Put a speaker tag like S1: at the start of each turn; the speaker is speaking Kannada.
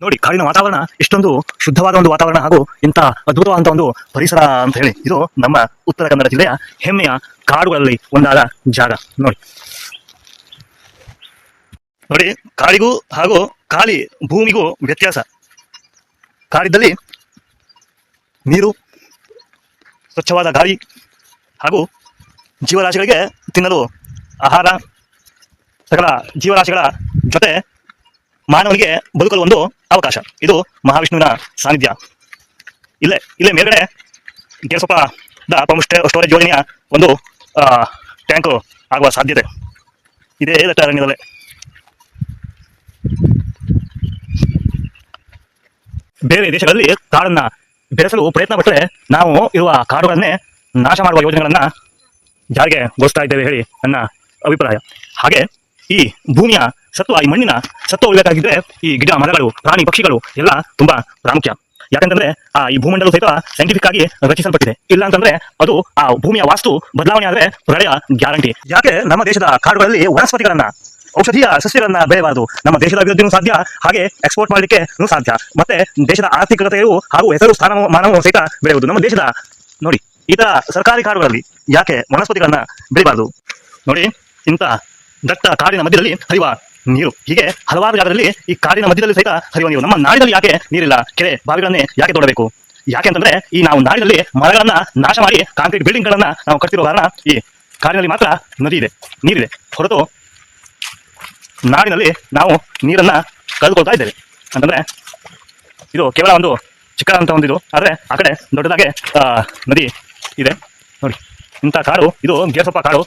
S1: ನೋಡಿ, ಕಾಡಿನ ವಾತಾವರಣ ಇಷ್ಟೊಂದು ಶುದ್ಧವಾದ ಒಂದು ವಾತಾವರಣ ಹಾಗೂ ಇಂಥ ಅದ್ಭುತವಾದಂಥ ಒಂದು ಪರಿಸರ ಅಂತ ಹೇಳಿ ಇದು ನಮ್ಮ ಉತ್ತರ ಕನ್ನಡ ಜಿಲ್ಲೆಯ ಹೆಮ್ಮೆಯ ಕಾಡುಗಳಲ್ಲಿ ಒಂದಾದ ಜಾಗ. ನೋಡಿ ನೋಡಿ ಕಾಡಿಗೂ ಹಾಗೂ ಖಾಲಿ ಭೂಮಿಗೂ ವ್ಯತ್ಯಾಸ. ಕಾಡಿದ್ದಲ್ಲಿ ನೀರು, ಸ್ವಚ್ಛವಾದ ಗಾಳಿ ಹಾಗೂ ಜೀವರಾಶಿಗಳಿಗೆ ತಿನ್ನಲು ಆಹಾರ, ಸಕಲ ಜೀವರಾಶಿಗಳ ಜೊತೆ ಮಾನವನಿಗೆ ಬದುಕಲು ಒಂದು ಅವಕಾಶ. ಇದು ಮಹಾವಿಷ್ಣುವಿನ ಸಾನ್ನಿಧ್ಯ. ಇಲ್ಲೇ ಮೇಲ್ಗಡೆ ಗೇರ್ಸೊಪ್ಪದ ಪಂಪ್ ಸ್ಟೋರೇಜ್ ಯೋಜನೆಯ ಒಂದು ಟ್ಯಾಂಕ್ ಆಗುವ ಸಾಧ್ಯತೆ ಇದೇ ದಟ್ಟ ಅರಣ್ಯದಲ್ಲೇ. ಬೇರೆ ದೇಶಗಳಲ್ಲಿ ಕಾಡನ್ನ ಬೆಳೆಸಲು ಪ್ರಯತ್ನ ಪಟ್ಟರೆ ನಾವು ಇರುವ ಕಾಡುಗಳನ್ನೇ ನಾಶ ಮಾಡುವ ಯೋಜನೆಗಳನ್ನ ಜಾರಿಗೆ ಗೊಳಿಸ್ತಾ ಇದ್ದೇವೆ ಹೇಳಿ ನನ್ನ ಅಭಿಪ್ರಾಯ. ಹಾಗೆ ಈ ಭೂಮಿಯ ಸತ್ವ, ಈ ಮಣ್ಣಿನ ಸತ್ವ ಉಳಿಬೇಕಾಗಿದ್ರೆ ಈ ಗಿಡ, ಮರಗಳು, ಪ್ರಾಣಿ, ಪಕ್ಷಿಗಳು ಎಲ್ಲ ತುಂಬಾ ಪ್ರಾಮುಖ್ಯ. ಯಾಕಂತಂದ್ರೆ ಈ ಭೂಮಂಡಲ ಸಹಿತ ಸೈಂಟಿಫಿಕ್ ಆಗಿ ರಚಿಸಲ್ಪಟ್ಟಿದೆ. ಇಲ್ಲ ಅಂತಂದ್ರೆ ಅದು ಆ ಭೂಮಿಯ ವಾಸ್ತು ಬದಲಾವಣೆ ಆದ್ರೆ ಪ್ರಳಯ ಗ್ಯಾರಂಟಿ. ಯಾಕೆ ನಮ್ಮ ದೇಶದ ಕಾಡುಗಳಲ್ಲಿ ವನಸ್ಪತಿಗಳನ್ನ, ಔಷಧೀಯ ಸಸ್ಯಗಳನ್ನ ಬೆಳೆಯಬಾರದು? ನಮ್ಮ ದೇಶದ ಅಭಿವೃದ್ಧಿನೂ ಸಾಧ್ಯ, ಹಾಗೆ ಎಕ್ಸ್ಪೋರ್ಟ್ ಮಾಡಲಿಕ್ಕೆ ಸಾಧ್ಯ, ಮತ್ತೆ ದೇಶದ ಆರ್ಥಿಕತೆಯು ಹಾಗೂ ಹೆಸರು ಸ್ಥಾನಮಾನವೂ ಸಹಿತ ಬೆಳೆಯುವುದು. ನಮ್ಮ ದೇಶದ ನೋಡಿ ಈ ತರ ಸರ್ಕಾರಿ ಕಾಡುಗಳಲ್ಲಿ ಯಾಕೆ ವನಸ್ಪತಿಗಳನ್ನ ಬೆಳೆಯಬಾರದು? ನೋಡಿ, ಇಂಥ ದಟ್ಟ ಕಾಡಿನ ಮಧ್ಯದಲ್ಲಿ ಹರಿಯುವ ನೀರು, ಹೀಗೆ ಹಲವಾರು ಜಾಗದಲ್ಲಿ ಈ ಕಾಡಿನ ಮಧ್ಯದಲ್ಲಿ ಸಹಿತ ಹರಿಯುವ ನೀರು. ನಮ್ಮ ನಾಡಿನಲ್ಲಿ ಯಾಕೆ ನೀರಿಲ್ಲ? ಕೆರೆ, ಬಾವಿಗಳನ್ನೇ ಯಾಕೆ ತೋಡಬೇಕು? ಯಾಕೆ ಅಂತಂದ್ರೆ ಈ ನಾವು ನಾಡಿನಲ್ಲಿ ಮರಗಳನ್ನ ನಾಶ ಮಾಡಿ ಕಾಂಕ್ರೀಟ್ ಬಿಲ್ಡಿಂಗ್ ಗಳನ್ನ ನಾವು ಕಟ್ತಿರೋ ಕಾರಣ ಈ ಕಾಡಿನಲ್ಲಿ ಮಾತ್ರ ನದಿ ಇದೆ, ನೀರಿದೆ. ಹೊರತು ನಾಡಿನಲ್ಲಿ ನಾವು ನೀರನ್ನ ಕಳೆದುಕೊಳ್ತಾ ಇದ್ದೇವೆ. ಅಂತಂದ್ರೆ ಇದು ಕೇವಲ ಒಂದು ಚಿಕ್ಕದಂತ ಒಂದು ಇದು, ಆದ್ರೆ ಆ ಕಡೆ ದೊಡ್ಡದಾಗೆ ನದಿ ಇದೆ. ನೋಡಿ, ಇಂಥ ಕಾಡು ಇದು ಗೇರ್ಸೊಪ್ಪ ಕಾಡು.